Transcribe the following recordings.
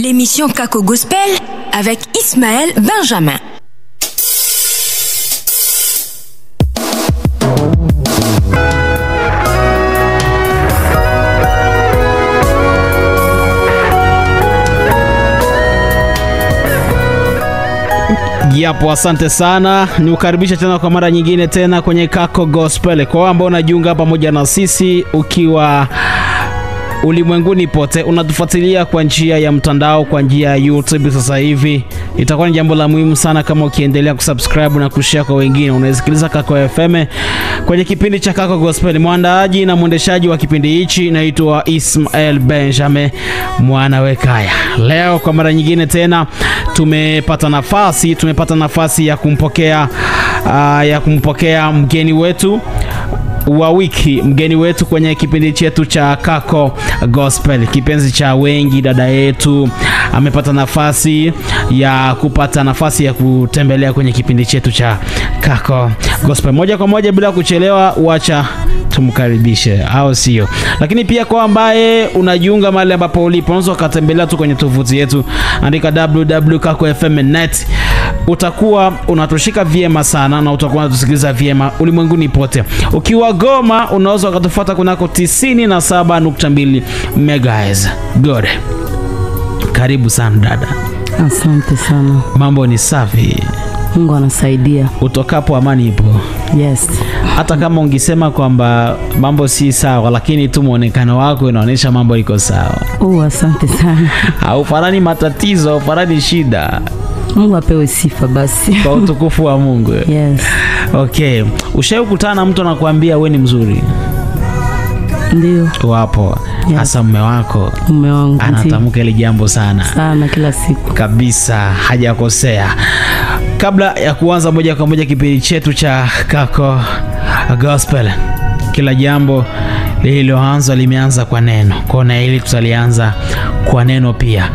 L'émission Kako Gospel avec Ismaël Benjamin. Yapo, asante sana. Niukaribisha tena kwa mara nyingine tena kwenye Kako Gospel. Kwa ambao unajiunga pamoja na sisi ukiwa ulimwenguni pote, unatufuatilia kwa njia ya mtandao, kwa njia ya YouTube sasa hivi, itakuwa ni jambo la muhimu sana kama ukiendelea kusubscribe na kushare kwa wengine. Unasikiliza Kako FM kwenye kipindi cha Kako Gospel. Mwandaaji na mwendeshaji wa kipindi hichi naitwa Ismaël Benjamin mwana wekaya. Leo kwa mara nyingine tena tumepata nafasi ya kumpokea mgeni wetu wa wiki, mgeni wetu kwenye kipindi chetu cha Kako Gospel, kipenzi cha wengi. Dada yetu amepata nafasi ya kutembelea kwenye kipindi chetu cha Kako Gospel. Moja kwa moja bila kuchelewa, wacha tumkaribishe, au sio? Lakini pia kwa ambaye unajiunga mahali ambapo ulipo, unaweza kutembelea tu kwenye tovuti yetu, andika www.kakofm.net. utakuwa unatushika vyema sana na utakuwa unatusikiliza vyema ulimwenguni pote. Ukiwa Goma unaweza kutufuata kunako 97.2 MHz. Good. Karibu sana dada. Asante sana. Mambo ni safi? Mungu anasaidia. Utokapo amani ipo? Yes. Hata kama ungisema kwamba mambo si sawa, lakini tu muonekano wako unaonyesha mambo iko sawa. Asante sana. Haufanani matatizo, haufanani shida. Mungu apewe sifa basi. Kwa utukufu wa Mungu. Yes. Okay. Ushaikutana na mtu anakuambia wewe ni mzuri? Ndio. Wapo. Hasa mume wako. Mume wangu anatamka ile jambo sana kila siku. Kabisa, hajakosea. Kabla ya kuanza moja kwa moja kipindi chetu cha Kako Gospel, kila jambo lililoanza limeanza kwa neno. Kwa hili tutalianza kwa neno pia.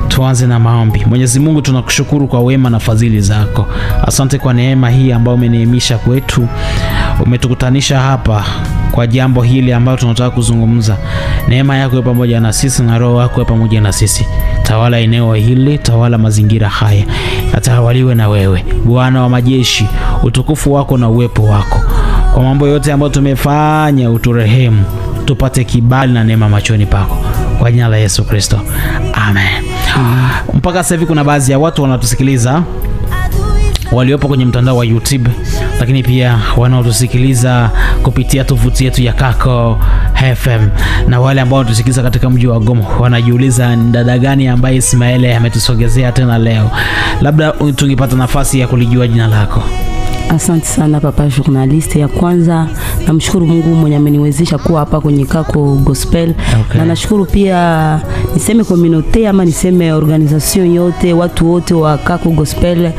Tuanze na maombi. Mwenyezi Mungu, tunakushukuru kwa wema na fadhili zako. Asante kwa neema hii ambayo umeneemisha kwetu. Umetukutanisha hapa kwa jambo hili ambalo tunataka kuzungumza. Neema yako pamoja na sisi na roho yako pamoja na sisi. Tawala eneo hili, tawala mazingira haya. Atawaliwe na wewe, Bwana wa majeshi. Utukufu wako na uwepo wako. Kwa mambo yote ambayo tumefanya, uturehemu, tupate kibali na neema machoni pako. Kwa jina la Yesu Kristo. Amen. Mpaka sasa hivi kuna baadhi ya watu wanatusikiliza waliopo kwenye mtandao wa YouTube, lakini pia wanaotusikiliza kupitia tovuti yetu ya Kako FM, na wale ambao wanatusikiliza katika mji wa Goma wanajiuliza ni dada gani ambaye Ismaël ametusogezea tena leo. Labda tungepata nafasi ya kulijua jina lako. Asante sana papa journalist. Ya kwanza namshukuru Mungu mwenye ameniwezesha kuwa hapa kwenye Kako Gospel. Okay. Na nashukuru pia niseme community ama niseme organization yote, watu wote wa Kako Gospel.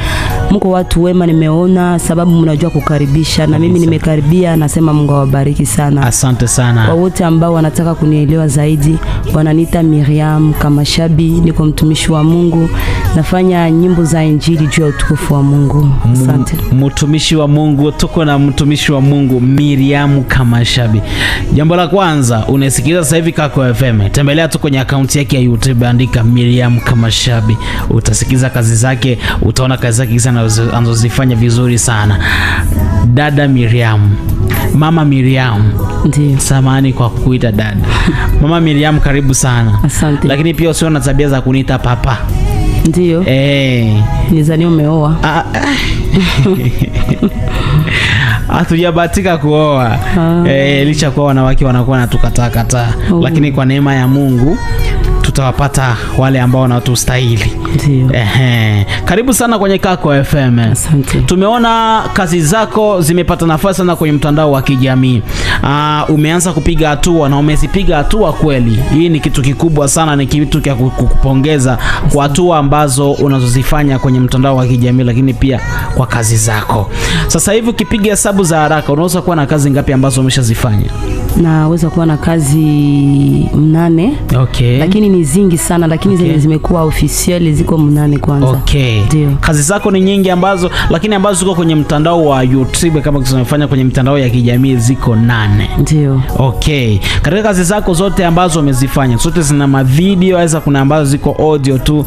Mko watu wema, nimeona sababu mnajua kukaribisha na mimi nimekaribia. Nasema Mungu awabariki sana. Asante sana. Kwa wote ambao wanataka kunielewa zaidi, wananiita Miriam Kamashabi, niko mtumishi wa Mungu, nafanya nyimbo za injili juu ya utukufu wa Mungu. Asante. Mtumishi wa Mungu, tuko na mtumishi wa Mungu Miriam Kamashabi. Jambo la kwanza, unasikiliza sasa hivi Kako FM, tembelea tu kwenye account yake ya YouTube, andika Miriam Kamashabi. Utasikiza kazi zake, utaona kazi zake sana anazozifanya vizuri sana. Dada Miriam, Mama Miriam. Ndiyo. Samahani kwa kukuita dada. Mama Miriam, karibu sana. Asante. Lakini pia usio na tabia za kuniita papa. Ndiyo. Nizani umeoa. Hatujabahatika kuoa. Licha kwa wanawake wanakuwa natukataa. Lakini kwa neema ya Mungu tutawapata wale ambao wanatustahili. Ndio. Karibu sana kwenye Kako FM. Asante. Tumeona kazi zako zimepata nafasi sana kwenye mtandao wa kijamii. Umeanza kupiga hatua na umezipiga hatua kweli. Hii ni kitu kikubwa sana, ni kitu cha kukupongeza kwa hatua ambazo unazozifanya kwenye mtandao wa kijamii, lakini pia kwa kazi zako. Sasa hivi ukipiga hesabu za haraka, unaweza kuwa na kazi ngapi ambazo umeshazifanya? Naweza kuwa na kazi 8. Okay. Lakini ni zingi sana, lakini zenye zimekuwa official ziko 8 kwanza. Okay. Ndio. Kazi zako ni nyingi lakini ambazo ziko kwenye mtandao wa YouTube kama tunafanya kwenye mtandao ya kijamii ziko 8. Ndio. Okay. Katika kazi zako zote ambazo umezifanya, zote zina mavideo aidha kuna ambazo ziko audio tu,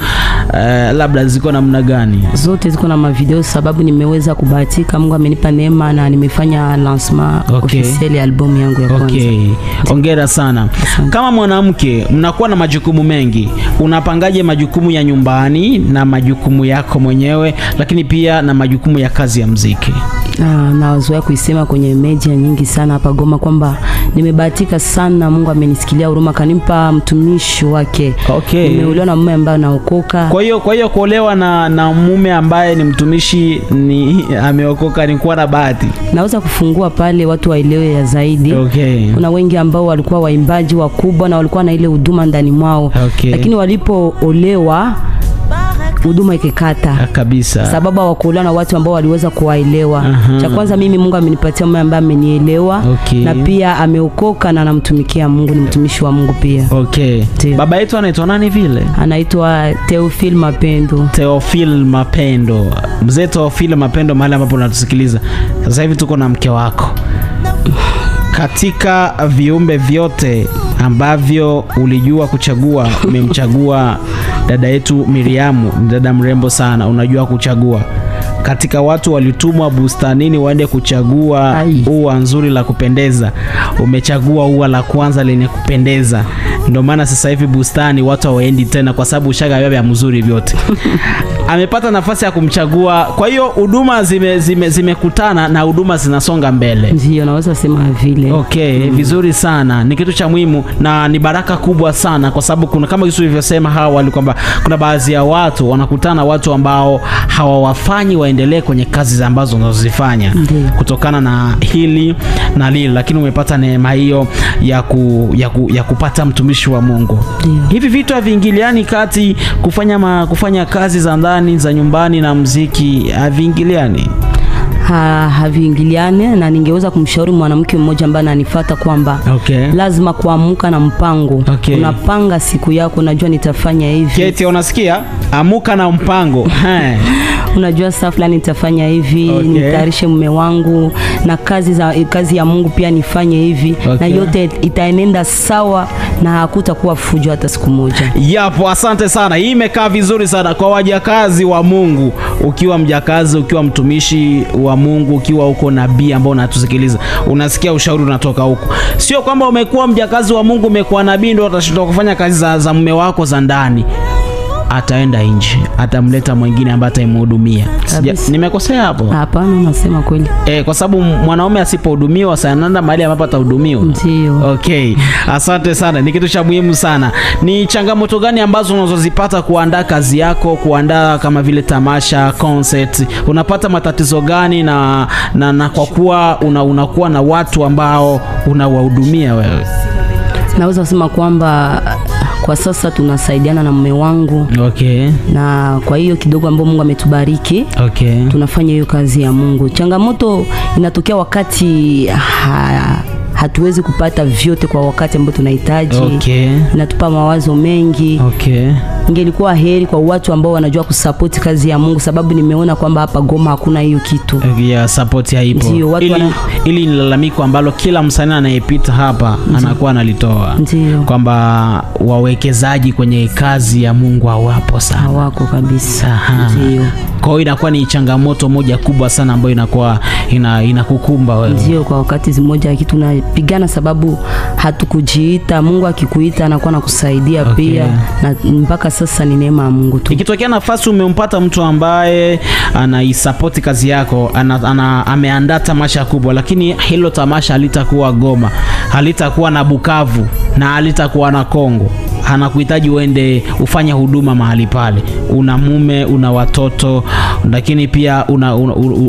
labda ziko namna gani? Zote ziko na mavideo sababu nimeweza kubahatika, Mungu amenipa neema na nimefanya lancement officiel ya album yangu ya kwanza. Okay. Hongera sana. Kama mwanamke mnakuwa na majukumu mengi, unapangaje majukumu ya nyumbani na majukumu yako mwenyewe, lakini pia na majukumu ya kazi ya muziki? Nawazoea kuisema kwenye media nyingi sana hapa Goma kwamba nimebahatika sana, Mungu amenisikilia huruma kanimpa mtumishi wake. Okay. Nimeolewa na mume ambaye anaokoka. Kwa hiyo kuolewa na mume ambaye ni mtumishi ni ameokoka ni kuwa na bahati. Naweza kufungua pale watu waelewe ya zaidi. Okay. Kuna wengi ambao walikuwa waimbaji wakubwa na walikuwa na ile huduma ndani mwao. Okay. Lakini walipoolewa huduma ikikata kabisa, sababu hawakuolewa na watu ambao waliweza kuwaelewa. Cha kwanza mimi Mungu amenipatia mume ambaye amenielewa, na pia ameokoka na anamtumikia Mungu, ni mtumishi wa Mungu pia. Okay. Baba yetu anaitwa nani vile? Anaitwa Theophile Mapendo. Theophile Mapendo. Mzee Theophile Mapendo, mahali ambapo unatusikiliza sasa hivi tuko na mke wako. Katika viumbe vyote ambavyo ulijua kuchagua, umemchagua dada yetu Miriamu. Ni dada mrembo sana, unajua kuchagua. Katika watu walitumwa bustanini waende kuchagua ua nzuri la kupendeza, umechagua ua la kwanza lenye kupendeza. Ndio maana sasa hivi bustani watu hawaendi tena kwa sababu ushaga vya mzuri vyote. Amepata nafasi ya kumchagua. Kwa hiyo huduma zimekutana na huduma zinasonga mbele. Ndio naweza sema vile. Okay, vizuri sana. Ni kitu cha muhimu na ni baraka kubwa sana kwa sababu kuna kama Yesu alivyosema awali kwamba kuna baadhi ya watu wanakutana watu ambao hawawafanyi waendelee kwenye kazi ambazo wanazozifanya kutokana na hili na lile, lakini umepata neema hiyo ya kupata mtumishi wa Mungu. Hivi vitu haviingiliani kati kufanya kazi za ndani za nyumbani na muziki, haviingiliani? Haviingiliane, na ningeweza kumshauri mwanamke mmoja ambaye ananifuata kwamba lazima kuamuka na mpango. Unapanga siku yako, unajua nitafanya hivi. Keti, unasikia? Amuka na mpango. Unajua saa fulani nitafanya hivi, nitayarishe mume wangu na kazi ya Mungu pia nifanye hivi, na yote itaenenda sawa na hakutakuwa fujo hata siku moja. Yapo, asante sana. Hii imekaa vizuri sana kwa wajakazi wa Mungu. Ukiwa mjakazi, ukiwa mtumishi wa Mungu, ukiwa uko nabii ambao unatusikiliza, unasikia ushauri unatoka huko. Sio kwamba umekuwa mjakazi wa Mungu, umekuwa nabii ndio utashindwa kufanya kazi za mume wako za ndani. Ataenda nje, atamleta mwingine ambaye atamhudumia. Nimekosea hapo? Hapana, unasema kweli. Kwa sababu mwanaume asipohudumiwa sana mahali ambapo atahudumiwa. Ndio. Okay. Asante sana. Ni kitu cha muhimu sana. Ni changamoto gani ambazo unazozipata kuandaa kazi yako, kuandaa kama vile tamasha, concert? Unapata matatizo gani na kwa kuwa unakuwa na watu ambao unawahudumia wewe? Naweza kusema kwamba kwa sasa tunasaidiana na mume wangu. Na kwa hiyo kidogo ambao Mungu ametubariki, tunafanya hiyo kazi ya Mungu. Changamoto inatokea wakati hatuwezi kupata vyote kwa wakati ambao tunahitaji. Inatupa mawazo mengi. Ingelikuwa heri kwa watu ambao wanajua kusupport kazi ya Mungu, sababu nimeona kwamba hapa Goma hakuna hiyo kitu. Support haipo. Ili ni lalamiko ambalo kila msanii anayepita hapa anakuwa analitoa. Kwamba wawekezaji kwenye kazi ya Mungu hawapo sana. Hawako kabisa. Ndio. Kwa hiyo inakuwa ni changamoto moja kubwa sana ambayo inakuwa inakukumba wewe. Ndio, kwa wakati mmoja kitu tunapigana sababu hatukujiita. Mungu akikuita anakuwa anakusaidia pia, na mpaka sasa ni neema ya Mungu tu. Ikitokea nafasi umempata mtu ambaye anaisupport kazi yako, ameandaa tamasha kubwa, lakini hilo tamasha halitakuwa Goma, halitakuwa na Bukavu na halitakuwa na Kongo, anakuhitaji uende ufanye huduma mahali pale. Una mume, una watoto, lakini pia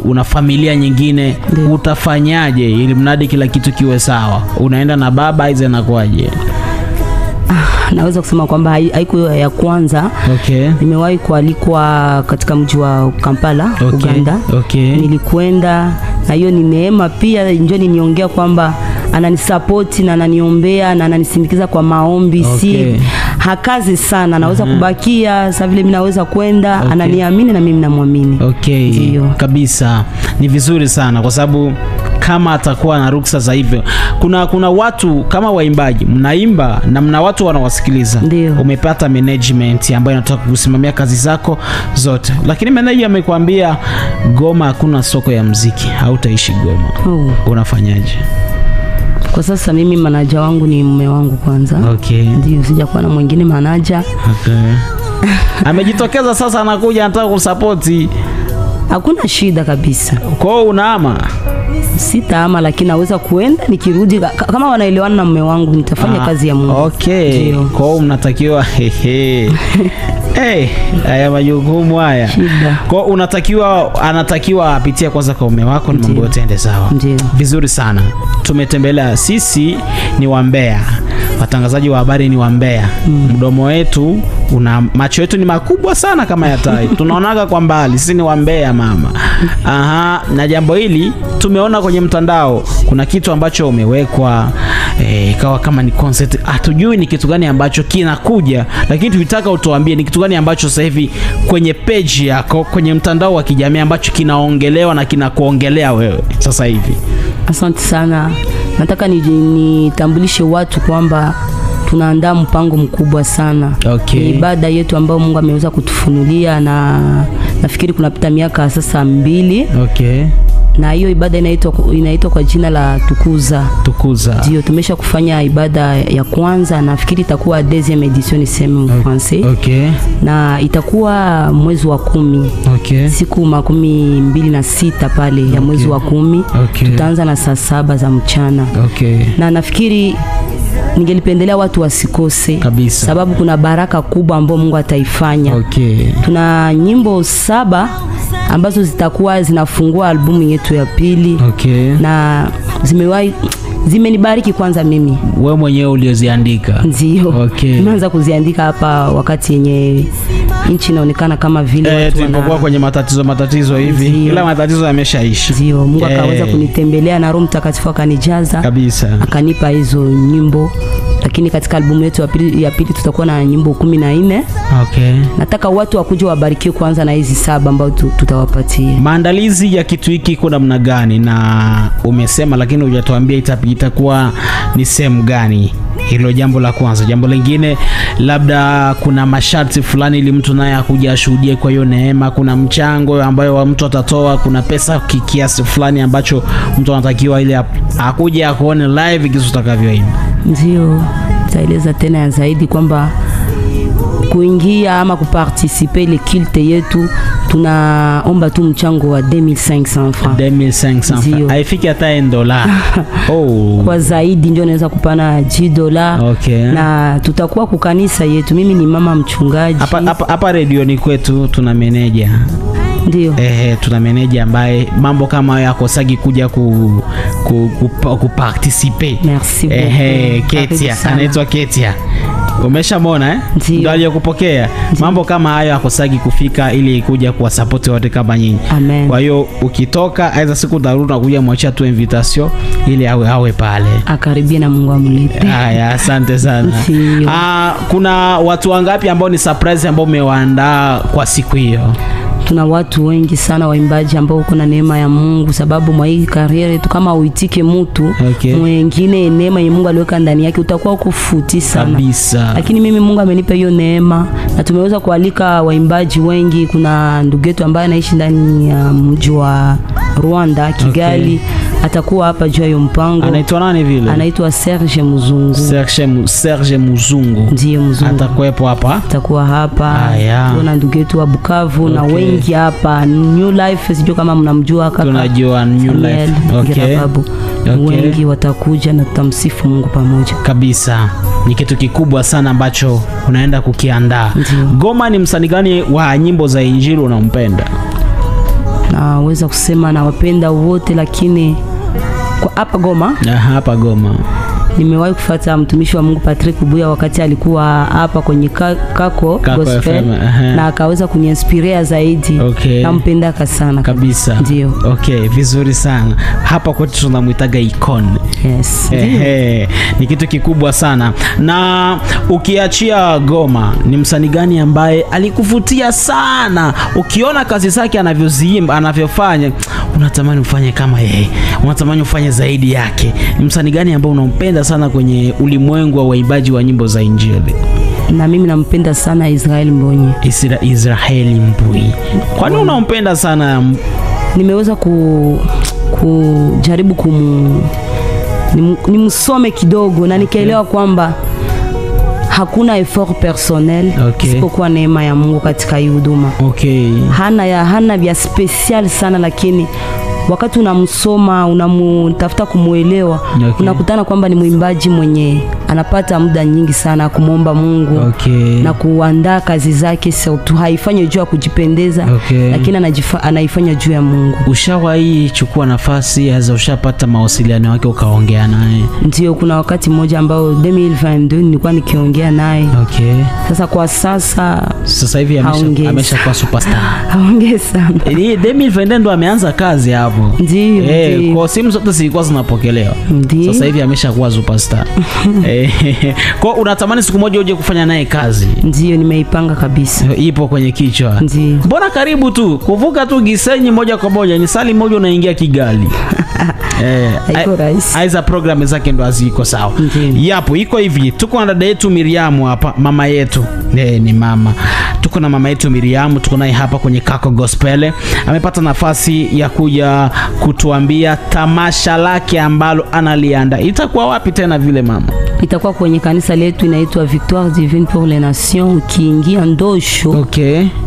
una familia nyingine. Utafanyaje ili mradi kila kitu kiwe sawa? Unaenda na baba hizo inakuaje? Naweza kusema kwamba haikuwa ya kwanza. Nimewahi kualikwa katika mji wa Kampala, Uganda. Nilikwenda, na hiyo ni neema pia. Njoo niongea kwamba ananisupport na ananiombea na ananisindikiza kwa maombi. hakazi sana, anaweza kubakia sasa vile mimi naweza kwenda, ananiamini na mimi namwamini. Okay. Kabisa. Ni vizuri sana kwa sababu kama atakuwa na ruksa za hivyo. Kuna watu kama waimbaji mnaimba na mna watu wanawasikiliza. Umepata management ambayo inataka kusimamia kazi zako zote. Lakini manager amekwambia Goma hakuna soko ya muziki, hautaishi Goma. Unafanyaje? Kwa sasa mimi manager wangu ni mume wangu kwanza. Ndio, sijakuwa na mwingine manager. Amejitokeza sasa, anakuja anataka kusupport. Hakuna shida kabisa. Kwa hiyo unaama? Sitaama, lakini naweza kuenda nikirudi kama wanaelewana na mume wangu nitafanya kazi ya Mungu. Kwa hiyo mnatakiwa haya majukumu haya. Kwa anatakiwa apitie kwanza kwa mume wako na mambo yote ende sawa. Vizuri sana. Tumetembelea, sisi ni wa Mbeya. Watangazaji wa habari ni wa Mbeya. Mdomo wetu macho yetu ni makubwa sana kama ya tai. Tunaonaga kwa mbali. Sisi ni wa Mbeya mama. Na jambo hili tumeona kwenye mtandao kuna kitu ambacho umewekwa ikawa kama ni concept. Hatujui ni kitu gani ambacho kinakuja, lakini tulitaka utuambie ni kitu gani ambacho sasa hivi kwenye page yako kwenye mtandao wa kijamii ambacho kinaongelewa na kinakuongelea wewe sasa hivi. Asante sana. Nataka nitambulishe watu kwamba tunaandaa mpango mkubwa sana. Ibada yetu ambayo Mungu ameweza kutufunulia, na nafikiri kunapita miaka sasa 2. Na hiyo ibada inaitwa kwa jina la Tukuza. Ndio, tumesha kufanya ibada ya kwanza, nafikiri itakuwa deuxième édition ni sema français. Na itakuwa mwezi wa 10. Siku 26 pale ya mwezi wa 10. Tutaanza na saa 7 za mchana. Na nafikiri ningelipendelea watu wasikose kabisa, sababu kuna baraka kubwa ambayo Mungu ataifanya. Tuna nyimbo 7 ambazo zitakuwa zinafungua albumu yetu ya pili. Na zimenibariki kwanza mimi. Wewe mwenyewe ulioziandika? Ndio. Nimeanza kuziandika hapa wakati yenye nchi inaonekana kama vile tulipokuwa kwenye matatizo hivi. Ila matatizo yameshaisha. Ndio, Mungu akaweza kunitembelea na Roho Mtakatifu akanijaza kabisa, akanipa hizo nyimbo. Lakini katika albumu yetu ya pili tutakuwa na nyimbo 14. Nataka watu wakuje wabarikiwe kwanza na hizi 7 ambazo tutawapatia. Maandalizi ya kitu hiki kuna namna gani? Na umesema lakini hujatuambia itakuwa ni sehemu gani? Hilo jambo la kwanza. Jambo lingine, labda kuna masharti fulani ili mtu naye akuja ashuhudie kwa hiyo neema. Kuna mchango ambayo mtu atatoa, kuna pesa kiasi fulani ambacho mtu anatakiwa ili akuje akuone live kitu utakavyoimba. Ndio, taeleza tena zaidi kwamba kuingia ama kuparticiper ile kilte yetu tunaomba tu mchango wa 2500 francs. 2500 haifiki hata $1. Kwa zaidi ndio naweza kupana $10. Na tutakuwa kwa kanisa yetu. Mimi ni mama mchungaji. Hapa radio ni kwetu tuna manager. Ndio. Tuna manager ambaye mambo kama hayo yakosagi kuja kuparticiper. Merci beaucoup. Ketia, anaitwa Ketia. Umeshamona ndio aliyokupokea. Mambo kama hayo akosagi kufika ili kuja kuwa support wote kama nyinyi. Kwa hiyo ukitoka aidha siku dharura kuja mwachia tu invitation ili awe pale. Akaribia na Mungu amlipe. Haya, asante sana. Kuna watu wangapi ambao ni surprise ambao umewaandaa kwa siku hiyo? Tuna watu wengi sana waimbaji ambao uko na neema ya Mungu, sababu mwa hii career tu kama uitike mtu mwingine neema ya Mungu aliweka ndani yake utakuwa kufuti sana kabisa. Lakini mimi Mungu amenipa hiyo neema na tumeweza kualika waimbaji wengi. Kuna ndugu yetu ambaye anaishi ndani ya mji wa Rwanda, Kigali. Atakuwa hapa juu ya mpango. Anaitwa nani vile? Anaitwa Serge Muzungu. Serge Muzungu. Ndiye Muzungu. Atakuwepo hapa? Atakuwa hapa. Kuna ndugu yetu wa Bukavu na wengi hapa. New Life, sijui kama mnamjua kaka. Tunajua New Life. Wengi watakuja na tutamsifu Mungu pamoja. Kabisa. Ni kitu kikubwa sana ambacho unaenda kukiandaa. Goma ni msanii gani wa nyimbo za Injili unampenda? Naweza kusema na wapenda wote, lakini kwa hapa Goma. Hapa Goma. Nimewahi kufuata mtumishi wa Mungu Patrick Buya wakati alikuwa hapa kwenye Kako Gospel FM, na akaweza kuniinspirea zaidi. Nampenda sana kabisa. Ndio. Okay, vizuri sana. Hapa kwetu tunamuitaga icon. Yes. Ni kitu kikubwa sana. Na ukiachia Goma, ni msanii gani ambaye alikuvutia sana? Ukiona kazi zake anavyoziimba, anavyofanya, unatamani ufanye kama yeye. Unatamani ufanye zaidi yake. Ni msanii gani ambaye unampenda sana kwenye ulimwengu wa waimbaji wa nyimbo za Injili? Na mimi nampenda sana Israel Mbonyi. Israeli Mbonyi. Kwa nini unampenda sana? Nimeweza kujaribu nimsome kidogo na nikaelewa kwamba hakuna effort personnel isipokuwa neema ya Mungu katika hii huduma. Hana vya special sana, lakini wakati unamsoma, unamtafuta kumuelewa, unakutana kwamba ni mwimbaji mwenye anapata muda nyingi sana kumuomba Mungu na kuandaa kazi zake. Sauti haifanye juu ya kujipendeza, lakini anaifanya juu ya Mungu. Ushawahi chukua nafasi haza, ushapata mawasiliano yake ukaongea naye? Ndio, kuna wakati mmoja ambao 2022 nilikuwa nikiongea naye. Sasa kwa sasa hivi ameshakuwa superstar. Haongea sana. 2022 ndo ameanza kazi hapo. Ndio. Kwa simu zote zilikuwa zinapokelewa. Sasa hivi ameshakuwa superstar. Kwa unatamani siku moja uje kufanya naye kazi? Ndio, nimeipanga kabisa. Ipo kwenye kichwa. Ndio. Mbona karibu tu kuvuka tu Gisenyi moja kwa moja, ni sali moja unaingia Kigali. Aiza program zake ndo aziko sawa. Yapo, iko hivi. Tuko na dada yetu Miriam hapa, mama yetu. Ni mama. Tuko na mama yetu Miriam, tuko naye hapa kwenye Kako Gospel. Amepata nafasi ya kuja kutuambia tamasha lake ambalo analiandaa. Itakuwa wapi tena vile mama? Itakuwa kwenye kanisa letu inaitwa Victoire Divine pour les Nations. Ukiingia Ndosho,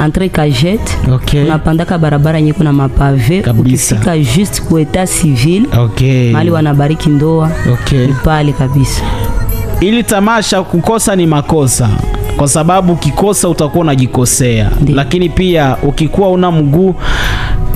entre Cagette, unapandaka barabara yenye kuna mapave, ukifika juste ku etat civil, mali wanabariki ndoa, ni pale kabisa. Ili tamasha kukosa ni makosa, kwa sababu ukikosa utakuwa unajikosea. Lakini pia ukikuwa una mguu,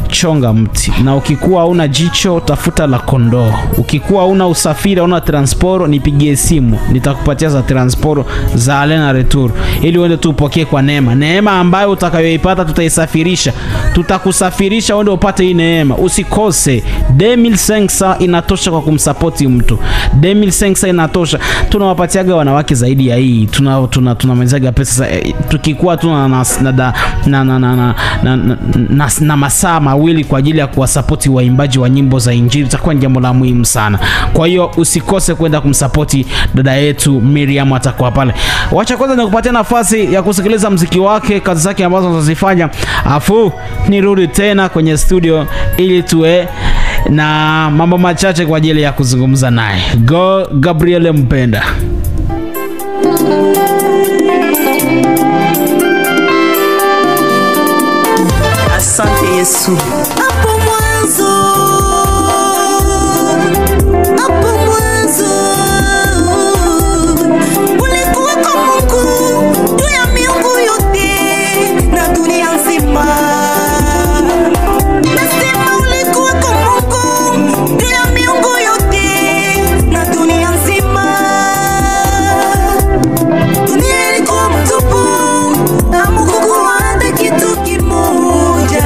chonga mti, na ukikuwa una jicho tafuta la kondoo. Ukikuwa una usafiri, una transporo, nipigie simu, nitakupatia za transporo za Alena Retour ili uende tu upokee kwa neema ambayo utakayoipata. Tutaisafirisha, tutakusafirisha uende upate hii neema. Usikose. 2500 inatosha kwa kumsupport mtu. 2500 inatosha. Tunawapatiaga wanawake zaidi ya hii. Tunamalizaga pesa tukikuwa tuna na masaa mawili kwa ajili ya kuwasupport waimbaji wa nyimbo za Injili. Itakuwa ni jambo la muhimu sana. Kwa hiyo usikose kwenda kumsupport dada yetu Miriam, atakuwa pale. Wacha kwanza nikupatia nafasi ya kusikiliza muziki wake, kazi zake ambazo anazifanya, afu nirudi tena kwenye studio ili tuwe na mambo machache kwa ajili ya kuzungumza naye. Gabriel Mpenda. Asante Yesu. Hapo mwanzo ulikuwa kwa Mungu juu ya miungu yote na dunia nzima. Nasema ulikuwa kwa Mungu juu ya miungu yote na dunia nzima. Dunia ilikuwa mtupu na Mungu hata kitu kimoja.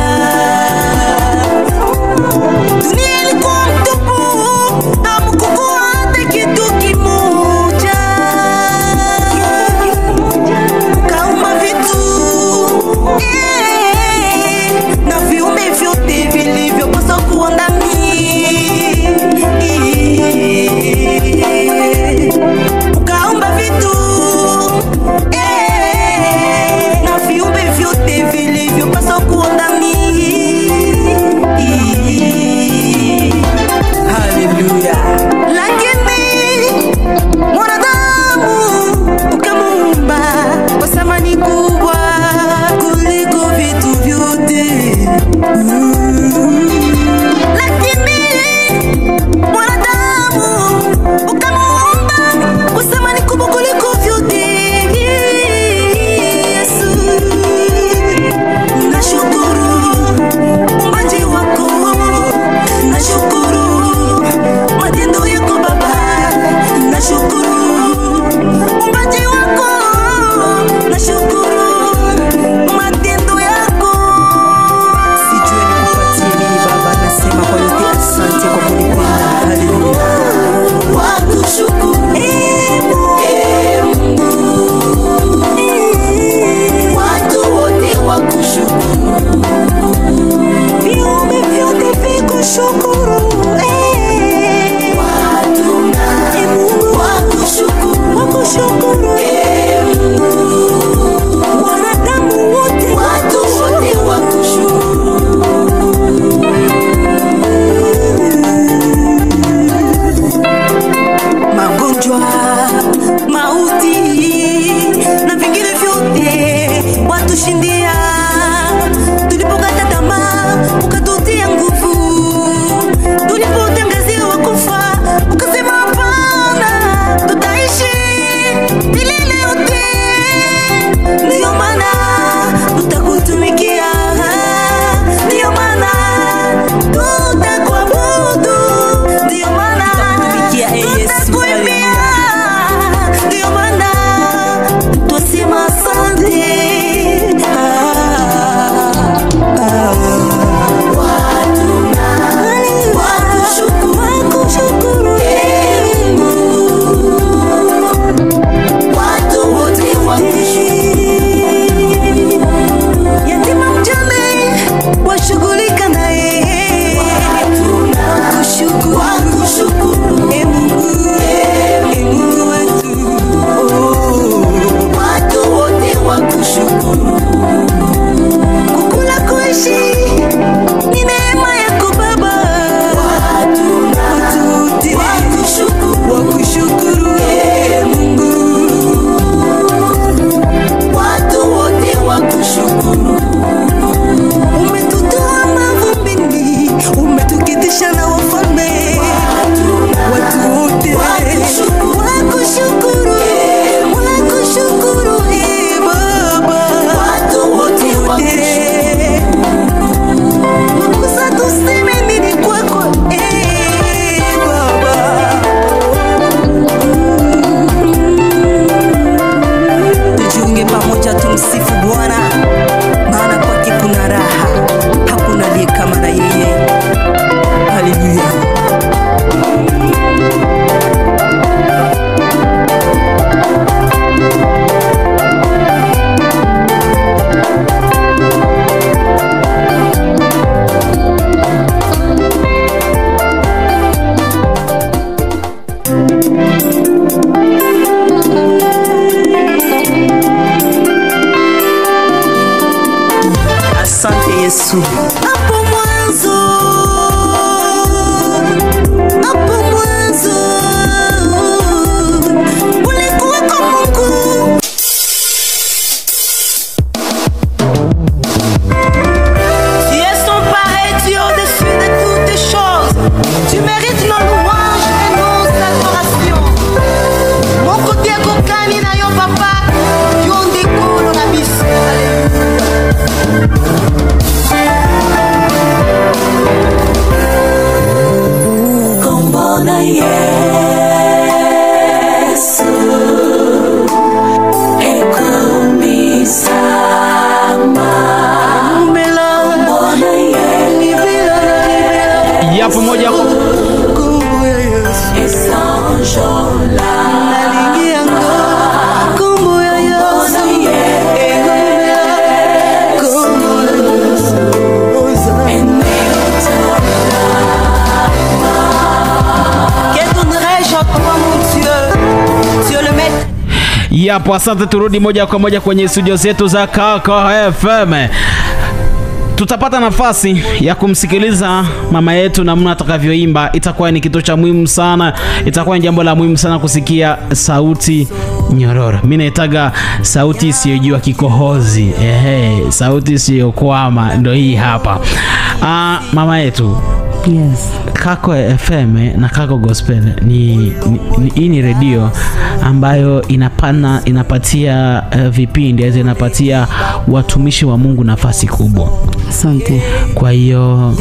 ukatushindia, tulipokata tamaa ukatutia nguvu, tulipotangaziwa kufa ukasema hapana, tutaishi milele yote. Ndio maana tutakutumikia, ndio maana tutakuabudu, ndio maana tutakuimbia, ndio maana twasema asante. Washughulika naye, wakushukuru, Mungu wetu, watu wote wakushukuru. Kukula kuishi ni neema yako Baba, watu wote wakushukuru, Mungu, watu wote wakushukuru. Umetutoa mavumbini, umetuketisha na wafalme, watu wote wakushukuru, wakushukuru, Baba, watu wote wakusa, tuseme nini kwako Baba. Tujiunge pamoja tumsifu Bwana, maana kwake kuna raha, hakuna aliye kama na yeye. Haleluya. Asante Yesu. Hapo mwanzo ulikuwa kwa Mungu. Tu es son pareil, tu es au-dessus de toutes les choses. Tu mérites nos louanges et nos adorations. Mon côté kokani na yo papa, yondi kolo na biso. Kombona Yesu ekomisama kombona Yesu yapo moja kumbuya Yesu esanjola nalingianga kumbuya Yesu kumbuya Yesu yapo. Asante, turudi moja kwa moja kwenye studio zetu za Kako FM. Tutapata nafasi ya kumsikiliza mama yetu namna atakavyoimba. Itakuwa ni kitu cha muhimu sana, itakuwa ni jambo la muhimu sana kusikia sauti nyororo. Mimi naitaga sauti isiyojua kikohozi, sauti isiyokwama, ndio hii hapa. Mama yetu, Yes. Kako FM na Kako Gospel ni redio ambayo inapatia vipindi, inapatia watumishi wa Mungu nafasi kubwa. Asante. Kwa hiyo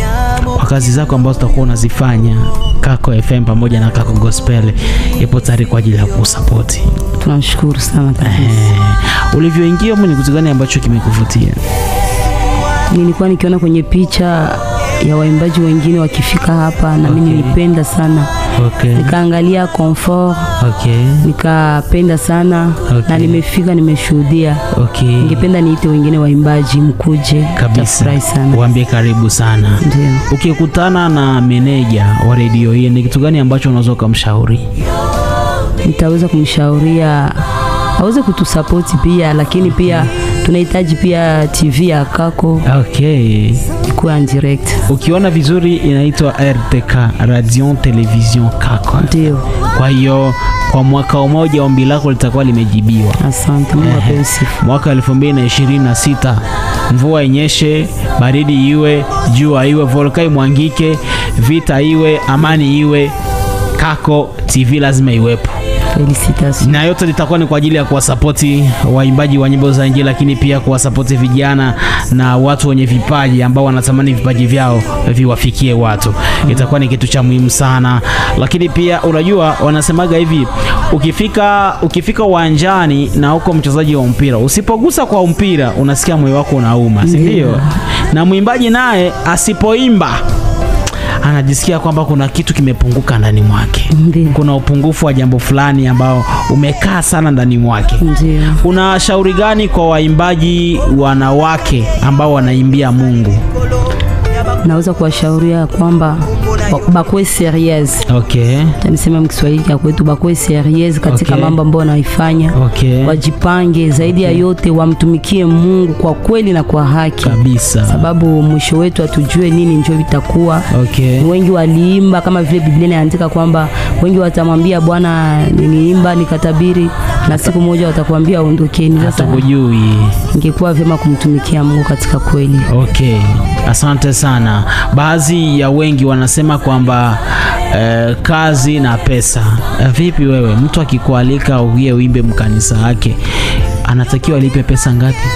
kwa kazi zako ambazo utakuwa unazifanya, Kako FM pamoja na Kako Gospel ipo tayari kwa ajili ya kusupport. Tunashukuru sana kabisa. Ulivyoingia ni kitu gani ambacho kimekuvutia? Nilikuwa nikiona kwenye picha ya waimbaji wengine wakifika hapa na mimi nilipenda sana. Nikaangalia comfort. Nikapenda sana na nimefika, nimeshuhudia. Ningependa niite wengine waimbaji mkuje kabisa. Sana. Waambie karibu sana. Ndio. Ukikutana na meneja wa redio hii, ni kitu gani ambacho unaweza kumshauri? Nitaweza kumshauria waweze kutusupport pia, lakini pia tunahitaji pia TV ya Kako. Okay. Ikuwa en direct. Ukiona vizuri inaitwa RTK, Radio Television Kako. Ndio. Kwa hiyo kwa mwaka mmoja ombi lako litakuwa limejibiwa. Asante, Mungu apewe sifa. Mwaka 2026 mvua inyeshe, baridi iwe, jua iwe, volkano mwangike, vita iwe, amani iwe, Kako TV lazima iwepo. Felicitations. Na yote litakuwa ni kwa ajili ya kuwasapoti waimbaji wa nyimbo za Injili, lakini pia kuwasapoti vijana na watu wenye vipaji ambao wanatamani vipaji vyao viwafikie watu. Itakuwa ni kitu cha muhimu sana. Lakini pia unajua wanasemaga hivi, ukifika uwanjani na uko mchezaji wa mpira, usipogusa kwa mpira unasikia moyo wako unauma, si ndio? Na mwimbaji naye asipoimba anajisikia kwamba kuna kitu kimepunguka ndani mwake. Kuna upungufu wa jambo fulani ambao umekaa sana ndani mwake. Una shauri gani kwa waimbaji wanawake ambao wanaimbia Mungu? Naweza kuwashauria kwamba bakwe serious. Okay. Nisema mkiswahili kwa kwetu bakwe serious katika mambo ambayo wanaifanya. Okay. Wajipange zaidi ya yote, wamtumikie Mungu kwa kweli na kwa haki. Kabisa. Sababu mwisho wetu atujue nini njoo vitakuwa. Okay. Wengi waliimba kama vile Biblia inaandika kwamba wengi watamwambia Bwana niliimba nikatabiri na siku moja watakwambia ondokeni. Sasa hujui. Ingekuwa vyema kumtumikia Mungu katika kweli. Okay. Asante sana. Baadhi ya wengi wanasema kwamba kazi na pesa. Vipi wewe, mtu akikualika uimbe mkanisa yake anatakiwa alipe pesa ngapi?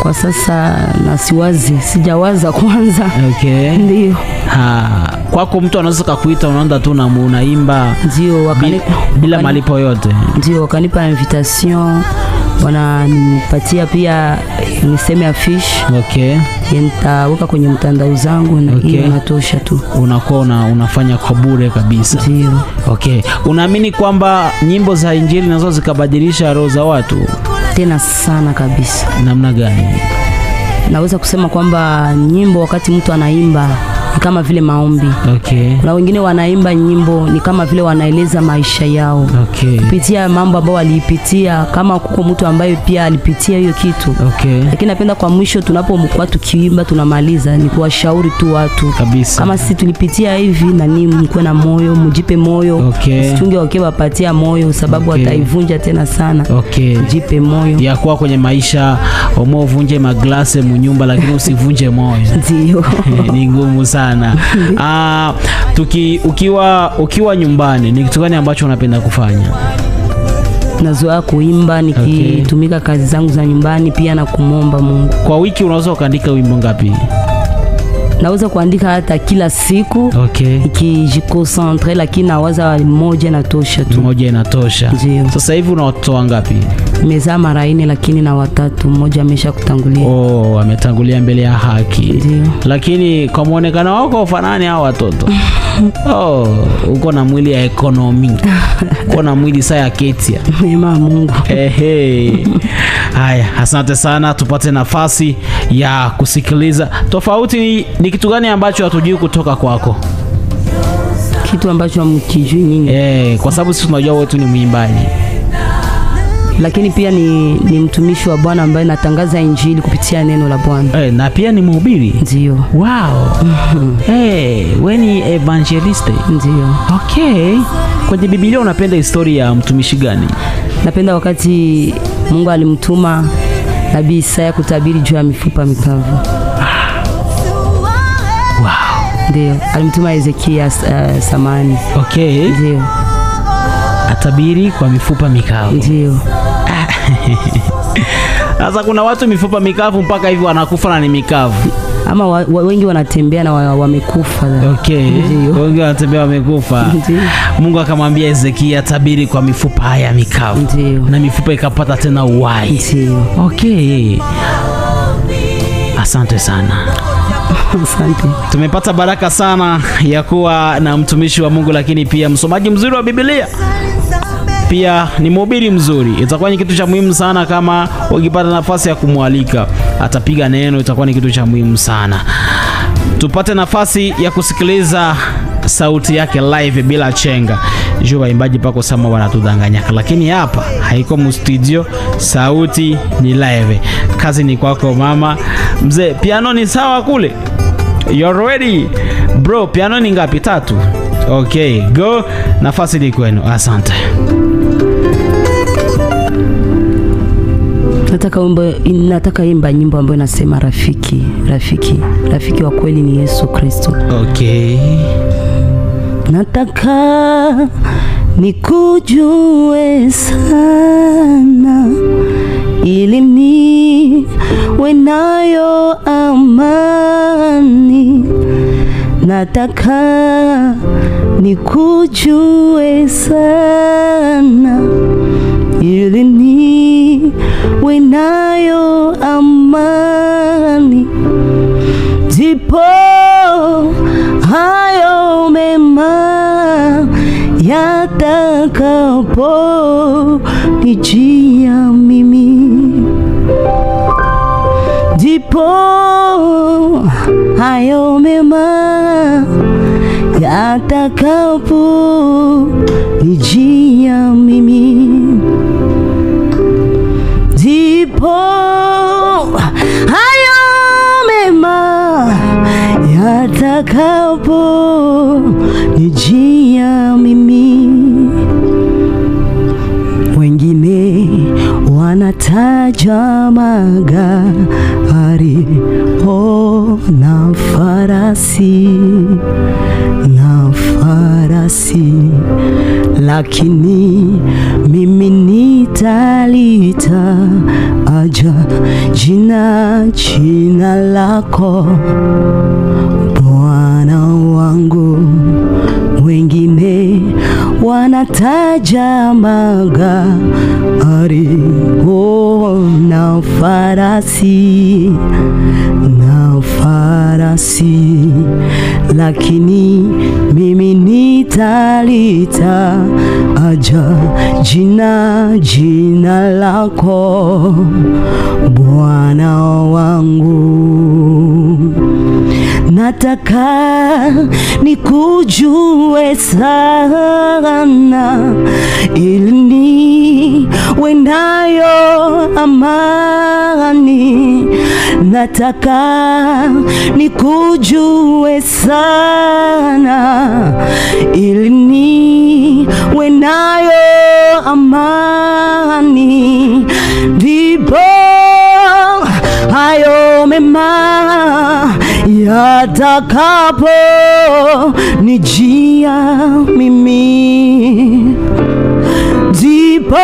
Kwa sasa sijawaza kwanza. Okay. Ndio. Kwako mtu anaweza kukuita unaenda tu na unaimba ndio bila malipo yote? Ndio, wakanipa invitation, wananipatia pia niseme affiche. Okay. Nitaweka kwenye mtandao zangu na hiyo inatosha tu. Unakuwa unafanya kwa bure kabisa. Ndio. Okay. Unaamini kwamba nyimbo za Injili nazo zikabadilisha roho za watu? Tena sana kabisa. Namna gani? Naweza kusema kwamba nyimbo wakati mtu anaimba ni kama vile maombi. Okay. Kuna wengine wanaimba nyimbo ni kama vile wanaeleza maisha yao. Okay. Kupitia mambo ambayo walipitia, kama kuko mtu ambaye pia alipitia hiyo kitu. Okay. Lakini napenda kwa mwisho tunapokuwa tukiimba tunamaliza ni kuwashauri tu watu. Kabisa. Kama sisi tulipitia hivi na nini, mkuwe na moyo, mjipe moyo. Okay. Usichunge wapatia moyo sababu wataivunja tena sana. Okay. Mjipe moyo. Ya kuwa kwenye maisha umevunje maglase munyumba lakini usivunje moyo. Ndio. Ni ngumu sana. Ukiwa nyumbani ni kitu gani ambacho unapenda kufanya? Nazoea kuimba nikitumika kazi zangu za nyumbani pia na kumomba Mungu. Kwa wiki unaweza kuandika wimbo ngapi? Naweza kuandika hata kila siku. Okay. Nikijikoncentrer, lakini nawaza moja inatosha tu. Moja inatosha. Ndio. Sasa hivi una watoto wangapi? Nimezaa mara 4 lakini na watatu, mmoja amesha kutangulia. Ametangulia mbele ya haki. Ndio. Lakini kwa muonekano wako ufanani hao watoto. Uko na mwili ya ekonomi. Uko na mwili saa ya ketia. Neema Mungu. Haya, asante sana. Tupate nafasi ya kusikiliza. Tofauti ni kitu gani ambacho hatujui kutoka kwako? Kitu ambacho hamkijui nyinyi. Kwa sababu sisi tunajua wewe tu ni mwimbaji. Lakini pia ni mtumishi wa Bwana ambaye natangaza Injili kupitia neno la Bwana. Na pia ni mhubiri. Ndio. Wow. Wewe ni evangelist. Ndio. Okay. Kwenye Biblia unapenda historia ya mtumishi gani? Napenda wakati Mungu alimtuma Nabii Isaya kutabiri juu ya mifupa mikavu. Wow. Ndio. Alimtuma Ezekia samani. Okay. Ndio. Atabiri kwa mifupa mikavu. Ndio. Sasa kuna watu mifupa mikavu mpaka hivi wanakufa na ni mikavu. Ama wengi wanatembea na wamekufa. Okay. Wengi wanatembea wamekufa. Mungu akamwambia Ezekia tabiri kwa mifupa haya mikavu. Ndio. Na mifupa ikapata tena uhai. Ndio. Okay. Asante sana. Asante. Tumepata baraka sana ya kuwa na mtumishi wa Mungu, lakini pia msomaji mzuri wa Biblia. Pia ni mhubiri mzuri. Itakuwa ni kitu cha muhimu sana kama ukipata nafasi ya kumwalika. Atapiga neno, itakuwa ni kitu cha muhimu sana. Tupate nafasi ya kusikiliza sauti yake live bila chenga. juu waimbaji pako sama wanatudanganyaka, lakini hapa haiko mu studio, sauti ni live. Kazi ni kwako mama. Mzee, piano ni sawa kule? You're ready bro? Piano ni ngapi? 3. Okay, go, nafasi ni kwenu. Asante. Nataka imba nyimbo ambayo inasema rafiki wa kweli ni Yesu Kristo. Okay. Nataka nikujue sana ili niwe nayo amani. Nataka nikujue sana ili niwe nayo amani. Ndipo hayo mema yatakapo nijia mimi. Ndipo hayo mema yatakapo nijia mimi. Ndipo hayo mema yatakapo nijia mimi. Wengine wanataja magari na farasi, lakini mimi nitalita aja jina lako Bwana wangu. Wengine wanataja magari na farasi, lakini mimi nitalita aja jina lako Bwana wangu. Nataka nikujue sana ili niwe nayo amani. Nataka nikujue sana ili niwe nayo amani. Ndipo hayo mema yatakapo nijia mimi. Ndipo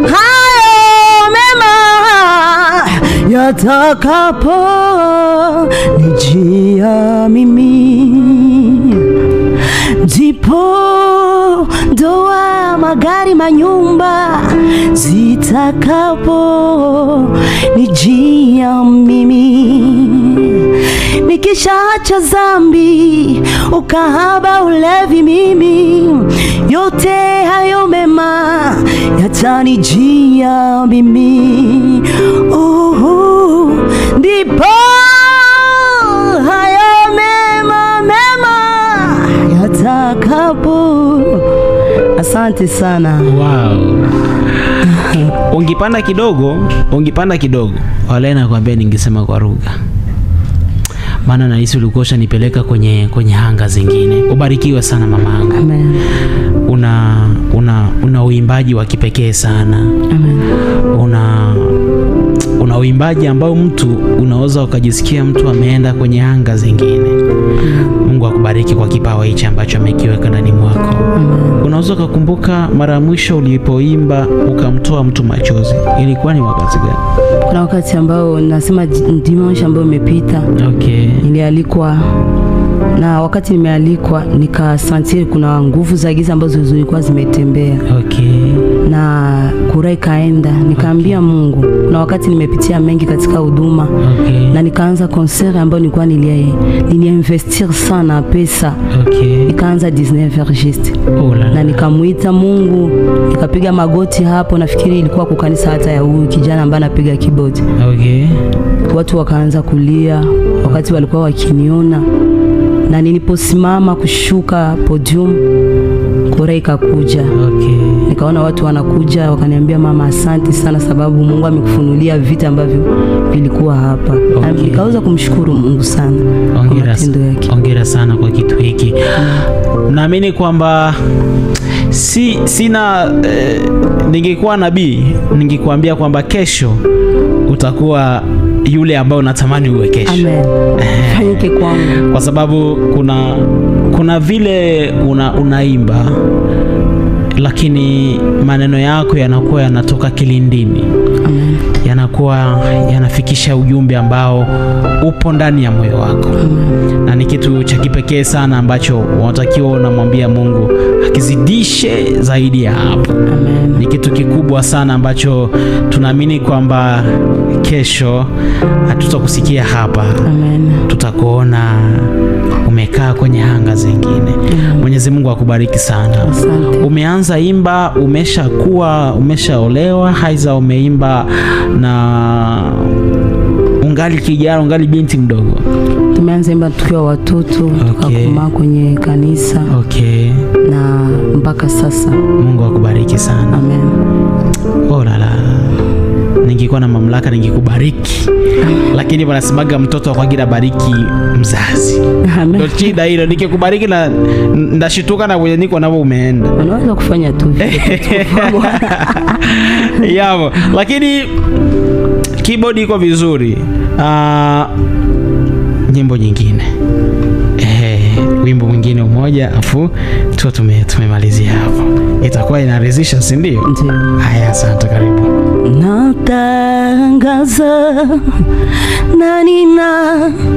hayo mema yatakapo nijia mimi. Ndipo ndoa, magari, manyumba zitakapo nijia mimi. Nikishaacha dhambi, ukahaba, ulevi, mimi yote hayo mema yatanijia mimi. Ndipo hayo mema yatakapo. Asante sana. Wow. Ungipanda kidogo. Wale nakwambia ningesema kwa lugha. Maana nahisi ulikuwa nipeleka kwenye hanga zingine. Ubarikiwe sana mamangu. Amen. Una uimbaji wa kipekee sana. Amen. Una uimbaji ambao mtu unaweza ukajisikia mtu ameenda kwenye hanga zingine. Mungu akubariki kwa kipawa hichi ambacho amekiweka ndani mwako. Unaweza kukumbuka mara ya mwisho ulipoimba ukamtoa mtu machozi, ilikuwa ni wakati gani? Kuna wakati ambao nasema dimanche ambao umepita. Okay. Nilialikwa, na wakati nimealikwa nikasentir kuna nguvu za giza ambazo zilikuwa zimetembea. Okay. Na kura ikaenda, nikaambia Mungu, na wakati nimepitia mengi katika huduma. Okay. Na nikaanza concert ambayo nilikuwa niliinvestir sana pesa. Okay. Nikaanza 19 Vergiste. Na nikamuita Mungu, nikapiga magoti hapo, nafikiri ilikuwa kwa kanisa hata ya huyu kijana ambaye anapiga keyboard. Okay. Watu wakaanza kulia wakati walikuwa wakiniona. Na niliposimama kushuka podium, furaha ikakuja. Nikaona watu wanakuja wakaniambia, mama asante sana sababu Mungu amekufunulia vita ambavyo vilikuwa hapa. Nikaweza kumshukuru Mungu sana kwa matendo yake. Hongera sana kwa kitu hiki. Naamini kwamba ningekuwa nabii ningekuambia kwamba kesho utakuwa yule ambao unatamani uwe kesho. Amen. Fanyike kwangu. Kwa sababu kuna vile unaimba lakini maneno yako yanakuwa yanatoka kilindini. Amen. Yanakuwa yanafikisha ujumbe ambao upo ndani ya moyo wako. Amen. Na ni kitu cha kipekee sana ambacho unatakiwa unamwambia Mungu akizidishe zaidi ya hapo. Amen. Ni kitu kikubwa sana ambacho tunaamini kwamba kesho hatutakusikia hapa. Amen. Tutakuona umekaa kwenye anga zingine. Mwenyezi Mungu akubariki sana. Asante. Umeanza imba, umeshaolewa, haiza umeimba na ungali kijana, ungali binti mdogo? Tumeanza imba tukiwa watoto, tukakomaa kwenye kanisa. Na mpaka sasa. Mungu akubariki sana. Amen. Oh la la. Ningekuwa na mamlaka ningekubariki. Lakini wanasemaga mtoto kwa gila bariki mzazi. Ndio shida hilo, nikikubariki na ndashituka na kwenye niko nao umeenda. Unaweza kufanya tu vile. Yabo, lakini keyboard iko vizuri. Nyimbo nyingine. Wimbo mwingine mmoja afu tumemalizia hapo. Itakuwa inaridhisha, si ndio? Ndio. Haya, asante, karibu. Natangaza na ninaimba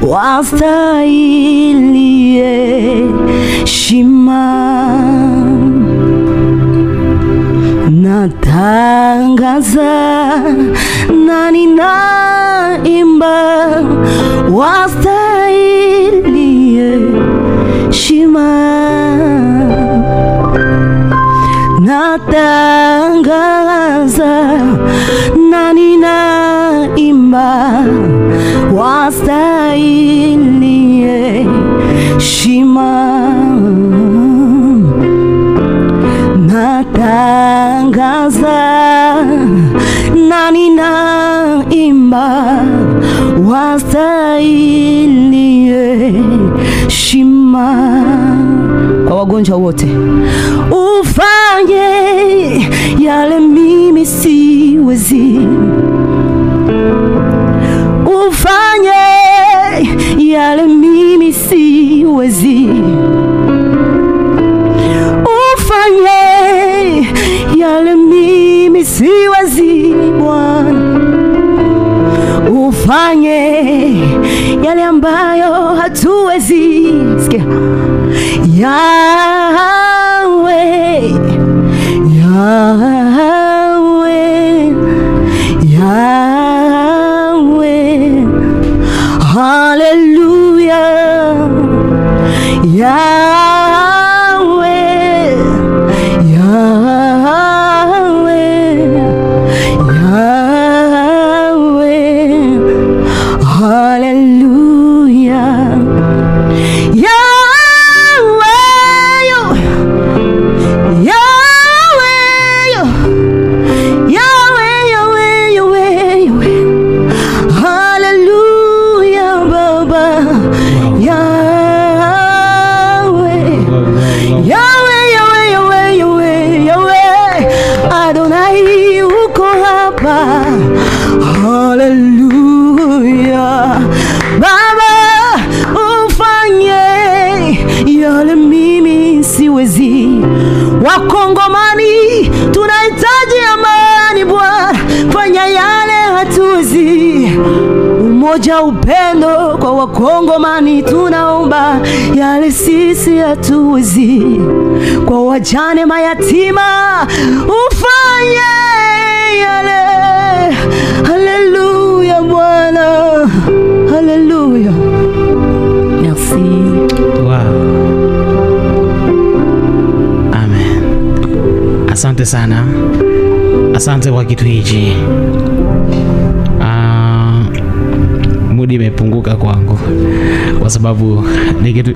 wastahili heshima. Natangaza na ninaimba wastahili heshima. Natangaza na ninaimba wastahili heshima. Natangaza na ninaimba wastahili heshima. Kwa wagonjwa wote, ufanye yale mimi siwezi. Ufanye yale mimi siwezi. Ufanye yale mimi siwezi, Bwana. Ufanye yale ambayo hatuwezi. Sikia. Yahweh, Yahweh, Yahweh, hallelujah. Yahweh, Yahweh, Yahweh, hallelujah. Wakongomani tunahitaji amani, Bwana. Fanya yale hatuwezi. Umoja, upendo kwa Wakongomani tunaomba, yale sisi hatuwezi. Kwa wajane, mayatima, ufanye yale. Haleluya Bwana, haleluya. Merci. Wow. Asante sana. Asante kwa kitu hichi. Mudi imepunguka kwangu. kwa sababu ni kitu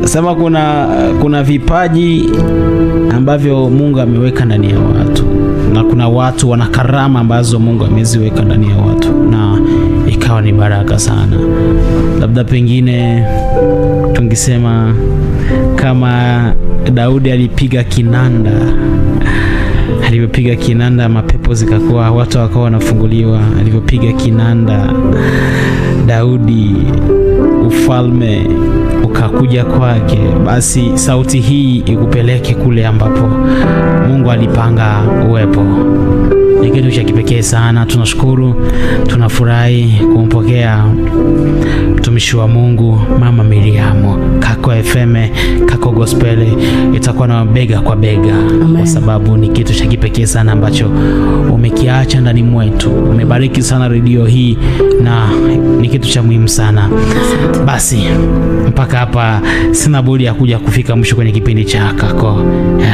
sema kuna vipaji ambavyo Mungu ameweka ndani ya watu, na kuna watu wana karama ambazo Mungu ameziweka ndani ya watu, na ikawa ni baraka sana. Labda pengine tungisema kama Daudi alipiga kinanda, alipopiga kinanda mapepo zikakuwa, watu wakawa wanafunguliwa. Alipopiga kinanda Daudi, ufalme ukakuja kwake. Basi sauti hii ikupeleke kule ambapo Mungu alipanga uwepo. Ni kitu cha kipekee sana. Tunashukuru, tunafurahi kumpokea mtumishi wa Mungu Mama Miriam. Kako FM, Kako Gospel itakuwa na bega kwa bega. Amen. Kwa sababu ni kitu cha kipekee sana ambacho umekiacha ndani mwetu. Umebariki sana redio hii na ni kitu cha muhimu sana. Basi mpaka hapa sina budi ya kuja kufika mwisho kwenye kipindi cha Kako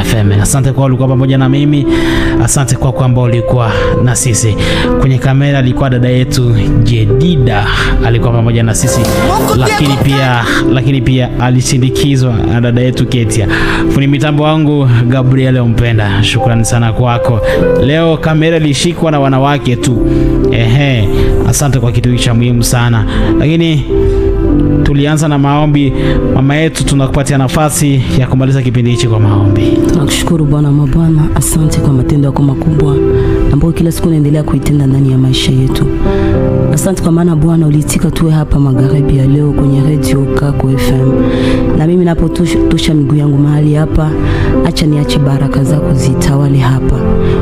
FM. Asante kwa ulikuwa pamoja na mimi. Asante kwa kwamba ulikuwa na sisi. Kwenye kamera alikuwa dada yetu Jedida, alikuwa pamoja na sisi, lakini pia alisindikizwa na dada yetu Ketia. Fundi mitambo wangu Gabriel Mpenda, shukrani sana kwako. Leo kamera ilishikwa na wanawake tu. Asante kwa kitu cha muhimu sana. Lakini tulianza na maombi. Mama yetu, tunakupatia nafasi ya kumaliza kipindi hichi kwa maombi. Tunakushukuru Bwana mabwana, asante kwa matendo yako makubwa ambayo kila siku unaendelea kuitenda ndani ya maisha yetu. Asante kwa maana Bwana uliitika tuwe hapa magharibi ya leo kwenye radio Kako FM. Na mimi napotosha miguu yangu mahali hapa, acha niache baraka zako zitawale hapa.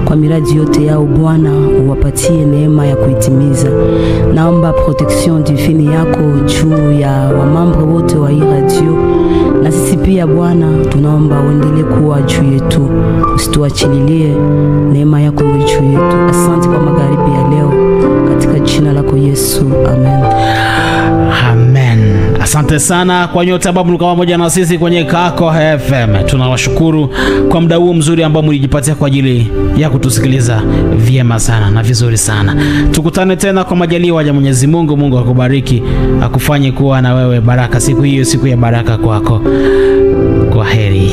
Kwa miradi yote yao Bwana uwapatie neema ya kuitimiza. Naomba protection divine yako juu ya wamambo wote wa hii radio. Na sisi pia Bwana tunaomba uendelee kuwa juu yetu. Usituachililie, neema yako iwe juu yetu. Asante kwa magharibi ya leo katika jina lako Yesu. Amen. Amen. Asante sana kwa nyote ambao mlikuwa pamoja na sisi kwenye Kako FM. Tunawashukuru kwa muda huu mzuri ambao mlijipatia kwa ajili ya kutusikiliza vyema sana na vizuri sana. Tukutane tena kwa majaliwa ya Mwenyezi Mungu. Mungu akubariki, akufanye kuwa na wewe baraka siku hiyo, siku ya baraka kwako. Kwa heri.